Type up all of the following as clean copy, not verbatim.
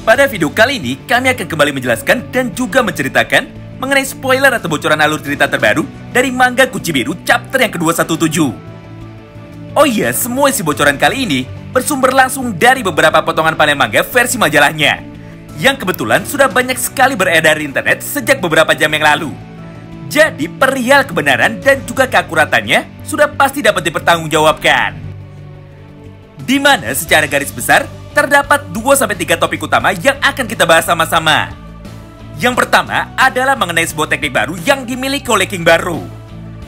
Pada video kali ini, kami akan kembali menjelaskan dan juga menceritakan mengenai spoiler atau bocoran alur cerita terbaru dari manga Kuchibiru chapter yang ke-217. Oh iya, semua isi bocoran kali ini bersumber langsung dari beberapa potongan panel manga versi majalahnya, yang kebetulan sudah banyak sekali beredar di internet sejak beberapa jam yang lalu. Jadi perihal kebenaran dan juga keakuratannya sudah pasti dapat dipertanggungjawabkan. Di mana secara garis besar terdapat 2-3 topik utama yang akan kita bahas sama-sama. Yang pertama adalah mengenai sebuah teknik baru yang dimiliki oleh King Baru.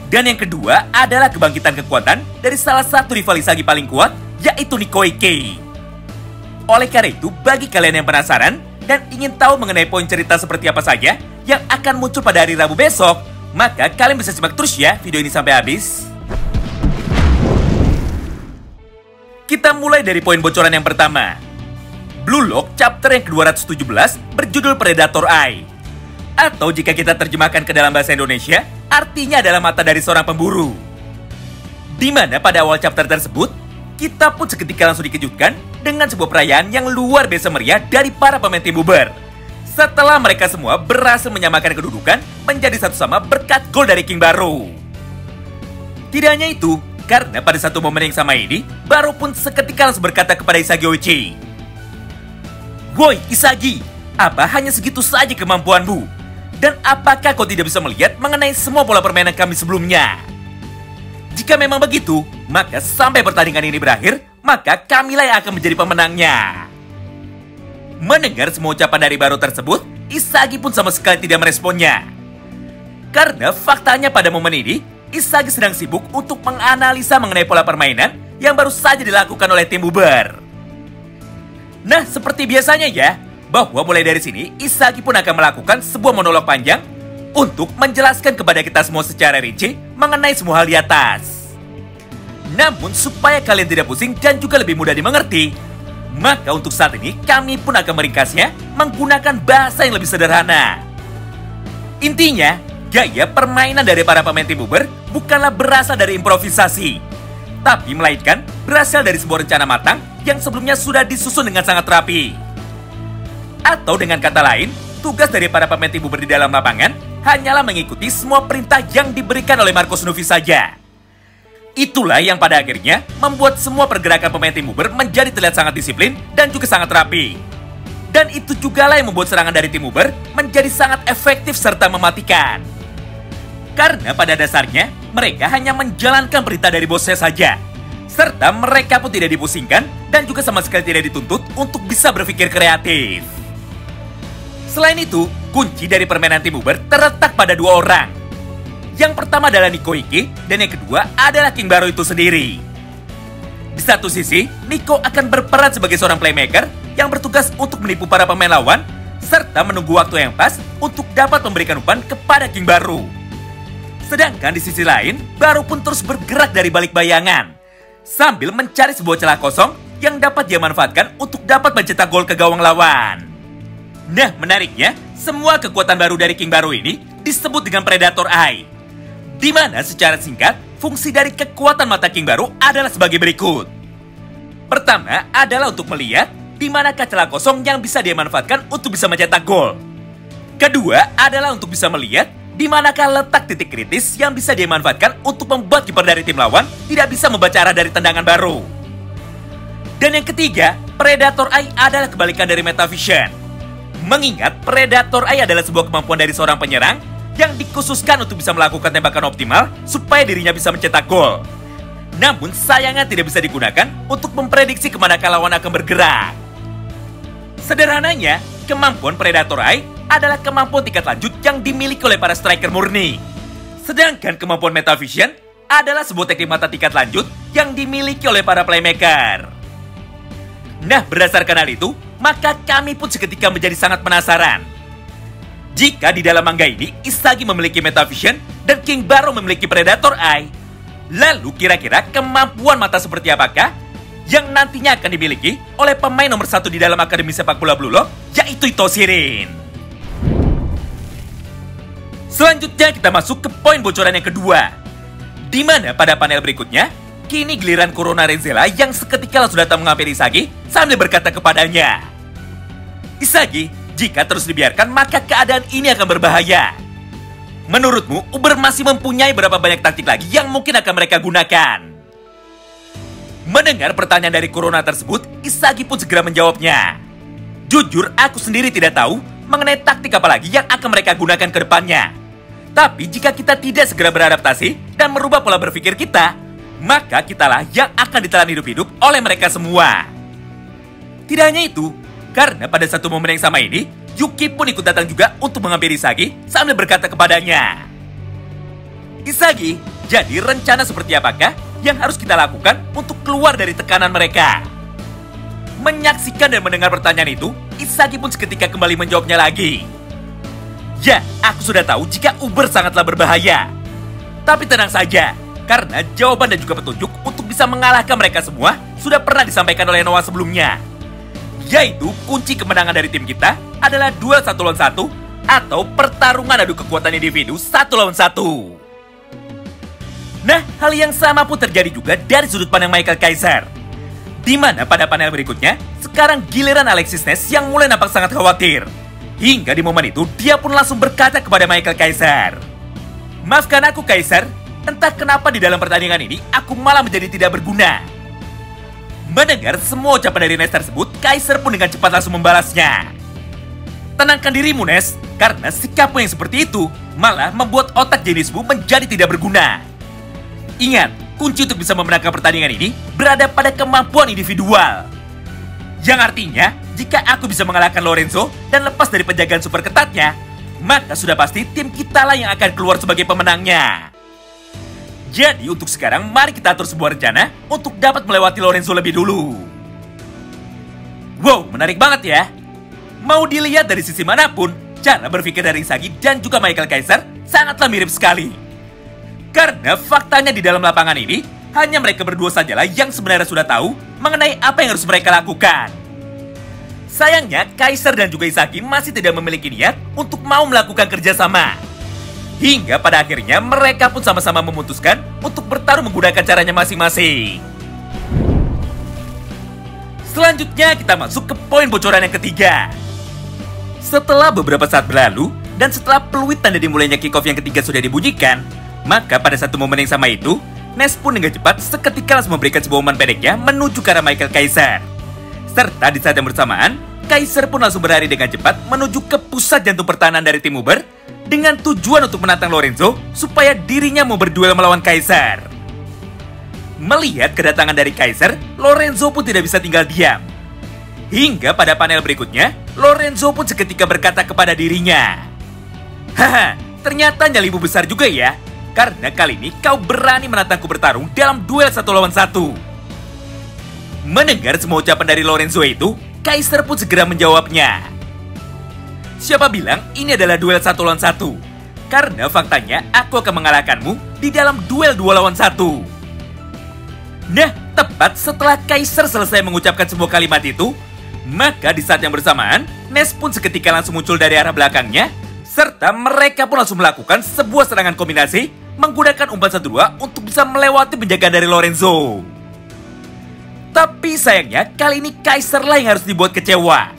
Dan yang kedua adalah kebangkitan kekuatan dari salah satu rival Isagi paling kuat, yaitu Nikoike. Oleh karena itu, bagi kalian yang penasaran dan ingin tahu mengenai poin cerita seperti apa saja yang akan muncul pada hari Rabu besok, maka kalian bisa simak terus ya video ini sampai habis. Kita mulai dari poin bocoran yang pertama. Blue Lock chapter yang ke-217 berjudul Predator Eye. Atau jika kita terjemahkan ke dalam bahasa Indonesia, artinya adalah mata dari seorang pemburu. Di mana pada awal chapter tersebut, kita pun seketika langsung dikejutkan dengan sebuah perayaan yang luar biasa meriah dari para pemain tim Uber. Setelah mereka semua berhasil menyamakan kedudukan menjadi satu sama berkat gol dari King Baru. Tidak hanya itu, karena pada satu momen yang sama ini, Baru pun seketika langsung berkata kepada Isagi Oichi, "Woi Isagi, apa hanya segitu saja kemampuanmu? Dan apakah kau tidak bisa melihat mengenai semua pola permainan kami sebelumnya? Jika memang begitu, maka sampai pertandingan ini berakhir, maka kamilah yang akan menjadi pemenangnya." Mendengar semua ucapan dari Baru tersebut, Isagi pun sama sekali tidak meresponnya. Karena faktanya pada momen ini, Isagi sedang sibuk untuk menganalisa mengenai pola permainan yang baru saja dilakukan oleh tim Uber. Nah, seperti biasanya ya, bahwa mulai dari sini, Isagi pun akan melakukan sebuah monolog panjang untuk menjelaskan kepada kita semua secara rinci mengenai semua hal di atas. Namun, supaya kalian tidak pusing dan juga lebih mudah dimengerti, maka untuk saat ini kami pun akan meringkasnya menggunakan bahasa yang lebih sederhana. Intinya, gaya permainan dari para pemain tim Uber bukanlah berasal dari improvisasi, tapi melainkan berasal dari sebuah rencana matang yang sebelumnya sudah disusun dengan sangat rapi. Atau dengan kata lain, tugas dari para pemain tim Uber di dalam lapangan hanyalah mengikuti semua perintah yang diberikan oleh Marcos Nuvi saja. Itulah yang pada akhirnya membuat semua pergerakan pemain tim Uber menjadi terlihat sangat disiplin dan juga sangat rapi. Dan itu jugalah yang membuat serangan dari tim Uber menjadi sangat efektif serta mematikan. Karena pada dasarnya, mereka hanya menjalankan perintah dari bosnya saja. Serta mereka pun tidak dipusingkan dan juga sama sekali tidak dituntut untuk bisa berpikir kreatif. Selain itu, kunci dari permainan tim Uber terletak pada dua orang. Yang pertama adalah Nikoike dan yang kedua adalah King Baru itu sendiri. Di satu sisi, Niko akan berperan sebagai seorang playmaker yang bertugas untuk menipu para pemain lawan serta menunggu waktu yang pas untuk dapat memberikan umpan kepada King Baru. Sedangkan di sisi lain, Baru pun terus bergerak dari balik bayangan sambil mencari sebuah celah kosong yang dapat dia manfaatkan untuk dapat mencetak gol ke gawang lawan. Nah, menariknya, semua kekuatan baru dari King Baru ini disebut dengan Predator Eye, di mana secara singkat, fungsi dari kekuatan mata King Baru adalah sebagai berikut. Pertama adalah untuk melihat di manakah celah kosong yang bisa dia manfaatkan untuk bisa mencetak gol. Kedua adalah untuk bisa melihat di manakah letak titik kritis yang bisa dia manfaatkan untuk membuat kiper dari tim lawan tidak bisa membaca arah dari tendangan Baru. Dan yang ketiga, Predator Eye adalah kebalikan dari Metavision. Mengingat Predator Eye adalah sebuah kemampuan dari seorang penyerang yang dikhususkan untuk bisa melakukan tembakan optimal supaya dirinya bisa mencetak gol. Namun sayangnya tidak bisa digunakan untuk memprediksi kemana lawan akan bergerak. Sederhananya, kemampuan Predator Eye adalah kemampuan tingkat lanjut yang dimiliki oleh para striker murni. Sedangkan kemampuan Metavision adalah sebuah teknik mata tingkat lanjut yang dimiliki oleh para playmaker. Nah, berdasarkan hal itu, maka kami pun seketika menjadi sangat penasaran. Jika di dalam manga ini, Isagi memiliki Metavision dan King Baru memiliki Predator Eye, lalu kira-kira kemampuan mata seperti apakah yang nantinya akan dimiliki oleh pemain nomor 1 di dalam Akademi Sepak Bola Blue Lock, yaitu Itoshirin. Selanjutnya kita masuk ke poin bocoran yang kedua, di mana pada panel berikutnya, Kini giliran Corona Renzela yang seketika langsung datang menghampiri Isagi sambil berkata kepadanya, "Isagi, jika terus dibiarkan maka keadaan ini akan berbahaya. Menurutmu, Uber masih mempunyai berapa banyak taktik lagi yang mungkin akan mereka gunakan?" Mendengar pertanyaan dari Corona tersebut, Isagi pun segera menjawabnya. "Jujur, aku sendiri tidak tahu mengenai taktik apa lagi yang akan mereka gunakan ke depannya. Tapi jika kita tidak segera beradaptasi dan merubah pola berpikir kita, maka kitalah yang akan ditelan hidup-hidup oleh mereka semua." Tidak hanya itu, karena pada satu momen yang sama ini, Yuki pun ikut datang juga untuk menghampiri Isagi sambil berkata kepadanya, "Isagi, jadi rencana seperti apakah yang harus kita lakukan untuk keluar dari tekanan mereka?" Menyaksikan dan mendengar pertanyaan itu, Isagi pun seketika kembali menjawabnya lagi. "Ya, aku sudah tahu jika Uber sangatlah berbahaya. Tapi tenang saja, karena jawaban dan juga petunjuk untuk bisa mengalahkan mereka semua sudah pernah disampaikan oleh Noah sebelumnya. Yaitu kunci kemenangan dari tim kita adalah duel 1 lawan 1 atau pertarungan adu kekuatan individu 1 lawan 1. Nah, hal yang sama pun terjadi juga dari sudut pandang Michael Kaiser. Di mana pada panel berikutnya, sekarang giliran Alexis Ness yang mulai nampak sangat khawatir. Hingga di momen itu, dia pun langsung berkata kepada Michael Kaiser, "Maafkan aku, Kaiser. Entah kenapa di dalam pertandingan ini, aku malah menjadi tidak berguna." Mendengar semua ucapan dari Ness tersebut, Kaiser pun dengan cepat langsung membalasnya. "Tenangkan dirimu, Ness, karena sikapmu yang seperti itu malah membuat otak jenismu menjadi tidak berguna. Ingat, kunci untuk bisa memenangkan pertandingan ini berada pada kemampuan individual. Yang artinya, jika aku bisa mengalahkan Lorenzo dan lepas dari penjagaan super ketatnya, maka sudah pasti tim kita lah yang akan keluar sebagai pemenangnya. Jadi untuk sekarang, mari kita atur sebuah rencana untuk dapat melewati Lorenzo lebih dulu." Wow, menarik banget ya. Mau dilihat dari sisi manapun, cara berpikir dari Isagi dan juga Michael Kaiser sangatlah mirip sekali. Karena faktanya di dalam lapangan ini, hanya mereka berdua sajalah yang sebenarnya sudah tahu mengenai apa yang harus mereka lakukan. Sayangnya, Kaiser dan juga Isagi masih tidak memiliki niat untuk mau melakukan kerjasama. Hingga pada akhirnya mereka pun sama-sama memutuskan untuk bertarung menggunakan caranya masing-masing. Selanjutnya kita masuk ke poin bocoran yang ketiga. Setelah beberapa saat berlalu, dan setelah peluit tanda dimulainya kick-off yang ketiga sudah dibunyikan, maka pada satu momen yang sama itu, Ness pun dengan cepat seketika langsung memberikan sebuah umpan pendeknya menuju ke arah Michael Kaiser. Serta di saat yang bersamaan, Kaiser pun langsung berlari dengan cepat menuju ke pusat jantung pertahanan dari tim Uber dengan tujuan untuk menantang Lorenzo supaya dirinya mau berduel melawan Kaiser. Melihat kedatangan dari Kaiser, Lorenzo pun tidak bisa tinggal diam. Hingga pada panel berikutnya, Lorenzo pun seketika berkata kepada dirinya, "Haha, ternyata nyalimu besar juga ya, karena kali ini kau berani menantangku bertarung dalam duel 1 lawan 1. Mendengar semua ucapan dari Lorenzo itu, Kaiser pun segera menjawabnya, "Siapa bilang ini adalah duel 1 lawan 1? Karena faktanya aku akan mengalahkanmu di dalam duel 2 lawan 1. Nah, tepat setelah Kaiser selesai mengucapkan semua kalimat itu, maka di saat yang bersamaan, Ness pun seketika langsung muncul dari arah belakangnya, serta mereka pun langsung melakukan sebuah serangan kombinasi menggunakan umpan 1-2 untuk bisa melewati penjagaan dari Lorenzo. Tapi sayangnya, kali ini Kaiser lah yang harus dibuat kecewa.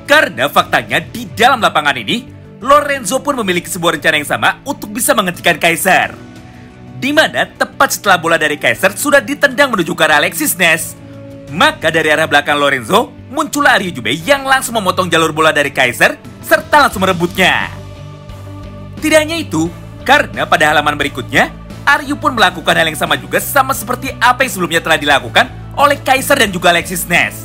Karena faktanya di dalam lapangan ini, Lorenzo pun memiliki sebuah rencana yang sama untuk bisa menghentikan Kaiser. Di mana tepat setelah bola dari Kaiser sudah ditendang menuju ke arah Alexis Ness, maka dari arah belakang Lorenzo muncullah Ryujube yang langsung memotong jalur bola dari Kaiser serta langsung merebutnya. Tidak hanya itu, karena pada halaman berikutnya, Aryu pun melakukan hal yang sama juga sama seperti apa yang sebelumnya telah dilakukan oleh Kaiser dan juga Alexis Ness.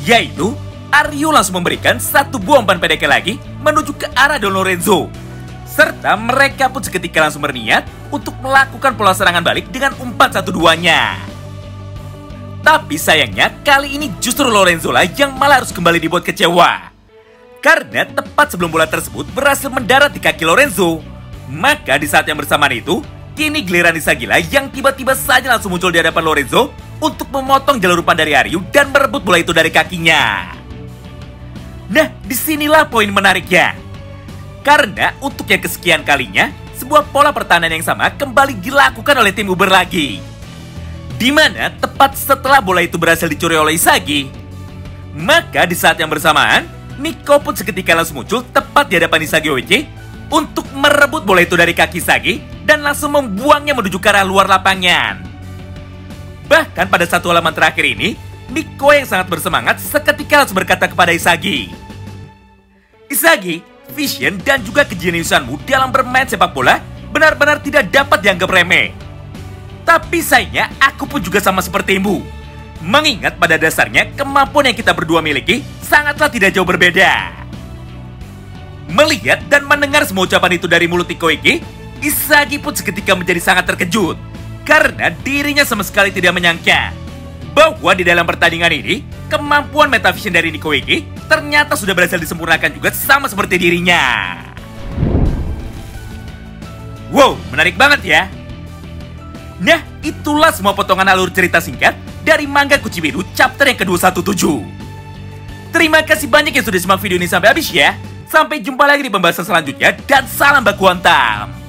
Yaitu, Aryu langsung memberikan satu buah umpan pendek lagi menuju ke arah Don Lorenzo. Serta mereka pun seketika langsung berniat untuk melakukan pola serangan balik dengan umpan 1-2-nya. Tapi sayangnya kali ini justru Lorenzo lah yang malah harus kembali dibuat kecewa. Karena tepat sebelum bola tersebut berhasil mendarat di kaki Lorenzo, maka di saat yang bersamaan itu, kini giliran Isagi yang tiba-tiba saja langsung muncul di hadapan Lorenzo untuk memotong jalur umpan dari Aryu dan merebut bola itu dari kakinya. Nah, disinilah poin menariknya. Karena untuk yang kesekian kalinya, sebuah pola pertahanan yang sama kembali dilakukan oleh tim Uber lagi. Di mana tepat setelah bola itu berhasil dicuri oleh Isagi, maka di saat yang bersamaan, Nico pun seketika langsung muncul tepat di hadapan Isagi Oichi untuk merebut bola itu dari kaki Isagi dan langsung membuangnya menuju ke arah luar lapangan. Bahkan pada satu halaman terakhir ini, Nico yang sangat bersemangat seketika langsung berkata kepada Isagi, "Isagi, vision dan juga kejeniusanmu dalam bermain sepak bola benar-benar tidak dapat dianggap remeh. Tapi sayangnya aku pun juga sama sepertimu. Mengingat pada dasarnya kemampuan yang kita berdua miliki sangatlah tidak jauh berbeda." Melihat dan mendengar semua ucapan itu dari mulut Nico Iki, Isagi pun seketika menjadi sangat terkejut karena dirinya sama sekali tidak menyangka bahwa di dalam pertandingan ini kemampuan metavision dari Nico Iki ternyata sudah berhasil disempurnakan juga sama seperti dirinya. Wow, menarik banget ya. Nah, itulah semua potongan alur cerita singkat dari manga Kuchibiru chapter yang ke-217. Terima kasih banyak yang sudah simak video ini sampai habis ya. Sampai jumpa lagi di pembahasan selanjutnya dan salam baku hantam.